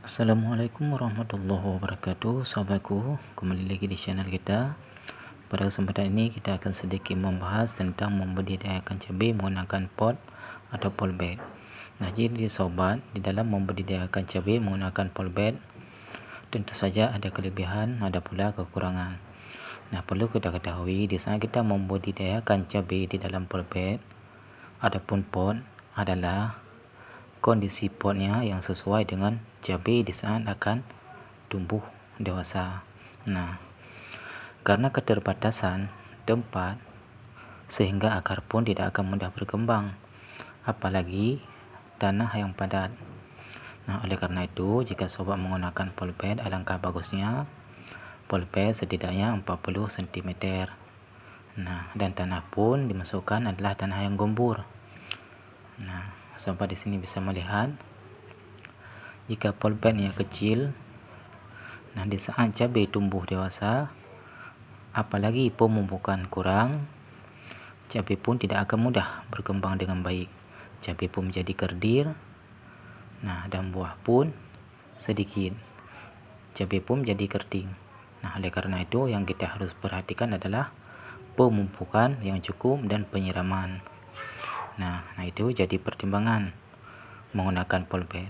Assalamualaikum warahmatullahi wabarakatuh, sahabatku. Kembali lagi di channel kita. Pada kesempatan ini kita akan sedikit membahas tentang membudidayakan cabai menggunakan pot atau polybag. Nah, jadi sobat, di dalam membudidayakan cabai menggunakan polybag tentu saja ada kelebihan, ada pula kekurangan. Nah, perlu kita ketahui di saat kita membudidayakan cabai di dalam polybag adapun pot adalah kondisi potnya yang sesuai dengan cabai di saat akan tumbuh dewasa. Nah, karena keterbatasan tempat sehingga akar pun tidak akan mudah berkembang, apalagi tanah yang padat. Nah, oleh karena itu jika sobat menggunakan polybag, alangkah bagusnya polybag setidaknya 40 cm. Nah, dan tanah pun dimasukkan adalah tanah yang gembur. Nah, sobat di sini bisa melihat jika polybagnya kecil, nah di saat cabai tumbuh dewasa, apalagi pemupukan kurang, cabai pun tidak akan mudah berkembang dengan baik. Cabai pun menjadi kerdir, nah dan buah pun sedikit. Cabai pun menjadi kerding. Nah, oleh karena itu yang kita harus perhatikan adalah pemupukan yang cukup dan penyiraman. Nah itu jadi pertimbangan menggunakan polybag.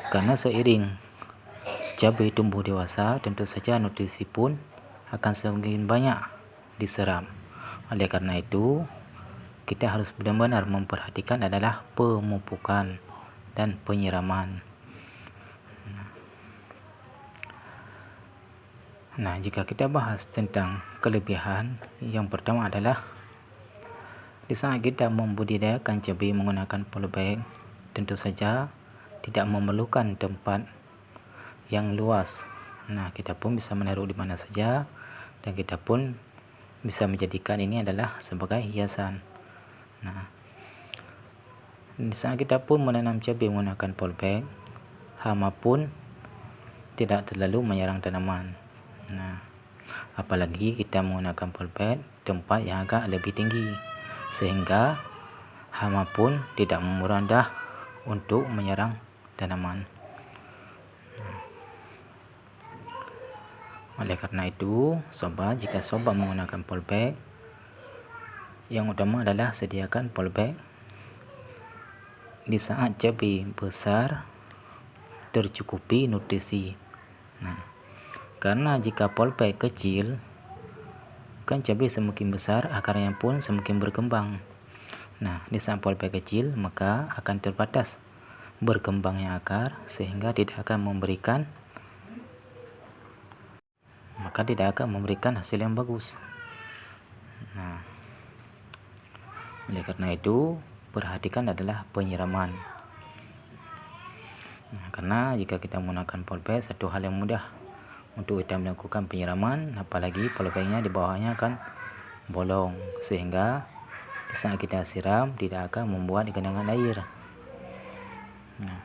Karena seiring cabai tumbuh dewasa, tentu saja nutrisi pun akan semakin banyak diserap. Oleh karena itu kita harus benar-benar memperhatikan adalah pemupukan dan penyiraman. Nah, jika kita bahas tentang kelebihan, yang pertama adalah di saat kita membudidayakan cabai menggunakan polybag, tentu saja tidak memerlukan tempat yang luas. Nah, kita pun bisa menaruh di mana saja dan kita pun bisa menjadikan ini adalah sebagai hiasan. Nah, di saat kita pun menanam cabai menggunakan polybag, hama pun tidak terlalu menyerang tanaman. Nah, apalagi kita menggunakan polybag tempat yang agak lebih tinggi, sehingga hama pun tidak memudah untuk menyerang tanaman. Oleh karena itu sobat, jika sobat menggunakan polybag, yang utama adalah sediakan polybag di saat cabai besar tercukupi nutrisi. Nah, karena jika polybag kecil, kan cabai semakin besar, akarnya pun semakin berkembang. Nah, di saat polybag kecil, maka akan terbatas berkembangnya akar, sehingga tidak akan memberikan hasil yang bagus. Nah, oleh karena itu perhatikan adalah penyiraman. Nah, karena jika kita menggunakan polybag, satu hal yang mudah untuk kita melakukan penyiraman, apalagi polybagnya di bawahnya akan bolong, sehingga saat kita siram tidak akan membuat genangan air. Nah,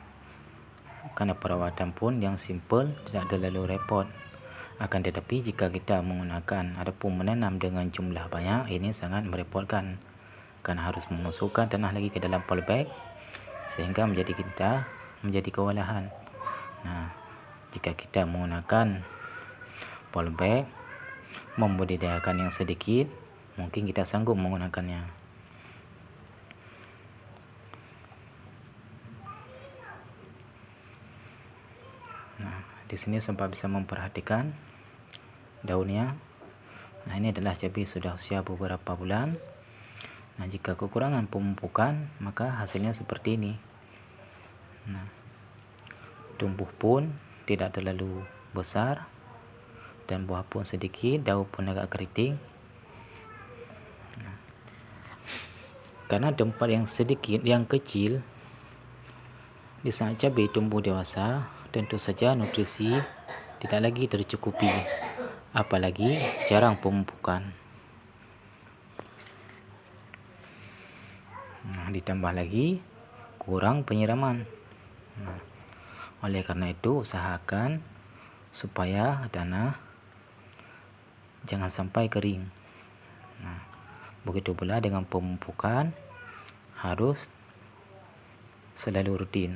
karena perawatan pun yang simple, tidak terlalu repot. Akan tetapi jika kita menggunakan ataupun menanam dengan jumlah banyak, ini sangat merepotkan, karena harus memasukkan tanah lagi ke dalam polybag, sehingga menjadi kewalahan. Nah, jika kita menggunakan polybag membudidayakan yang sedikit, mungkin kita sanggup menggunakannya. Nah, di sini sempat bisa memperhatikan daunnya. Nah, ini adalah cabai sudah usia beberapa bulan. Nah, jika kekurangan pemupukan, maka hasilnya seperti ini. Nah, tumbuh pun tidak terlalu besar dan buah pun sedikit, daun pun agak keriting. Nah, karena tempat yang sedikit, yang kecil, di saat cabai tumbuh dewasa, tentu saja nutrisi tidak lagi tercukupi, apalagi jarang pemupukan. Nah, ditambah lagi kurang penyiraman. Nah, oleh karena itu usahakan supaya tanah jangan sampai kering. Nah, begitu pula dengan pemupukan harus selalu rutin.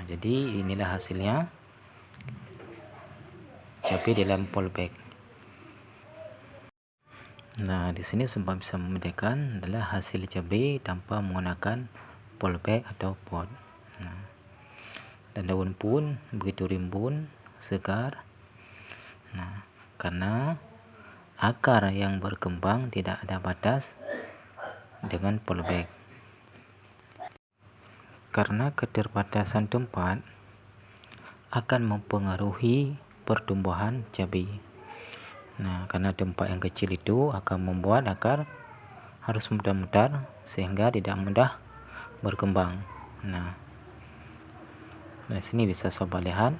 Jadi inilah hasilnya cabai dalam polybag. Nah, di sini Sumpah bisa membedakan adalah hasil cabai tanpa menggunakan polybag atau pot. Nah, dan daun pun begitu rimbun, segar. Nah, karena akar yang berkembang tidak ada batas dengan polybag. Karena keterbatasan tempat akan mempengaruhi pertumbuhan cabai. Nah, karena tempat yang kecil itu akan membuat akar harus mudah-mudah sehingga tidak mudah berkembang. Nah, di sini bisa sobat lihat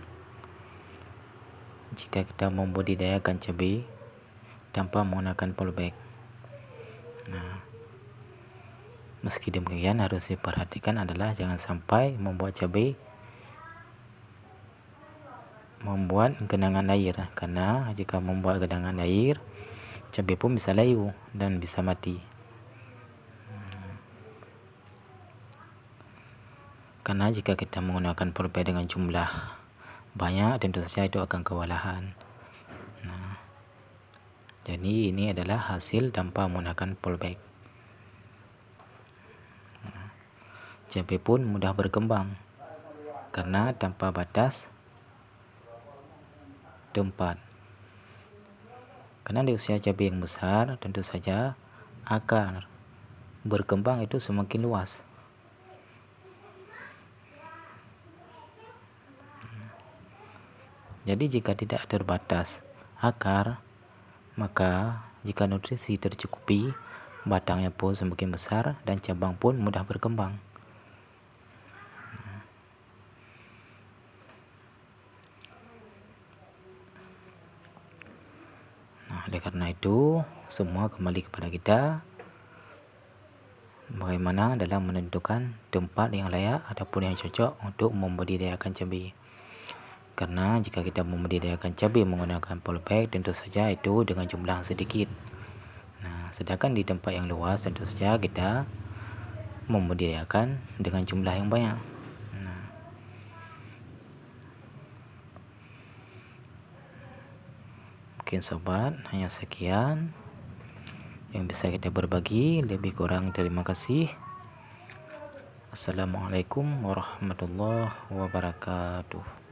jika kita membudidayakan cabai tanpa menggunakan polybag. Nah, meski demikian harus diperhatikan adalah jangan sampai membuat cabai membuat genangan air, karena jika membuat genangan air cabai pun bisa layu dan bisa mati. Karena jika kita menggunakan polybag dengan jumlah banyak, tentu saja itu akan kewalahan. Nah, jadi ini adalah hasil tanpa menggunakan polybag. Cabai pun mudah berkembang karena tanpa batas tempat. Karena di usia cabai yang besar, tentu saja akar berkembang itu semakin luas. Jadi jika tidak terbatas akar, maka jika nutrisi tercukupi, batangnya pun semakin besar dan cabang pun mudah berkembang. Nah, oleh karena itu, semua kembali kepada kita bagaimana dalam menentukan tempat yang layak ataupun yang cocok untuk membudidayakan cabai. Karena jika kita membudidayakan cabai menggunakan polybag, tentu saja itu dengan jumlah sedikit. Nah, sedangkan di tempat yang luas tentu saja kita membudidayakan dengan jumlah yang banyak. Nah, mungkin sobat hanya sekian yang bisa kita berbagi. Lebih kurang terima kasih. Assalamualaikum warahmatullahi wabarakatuh.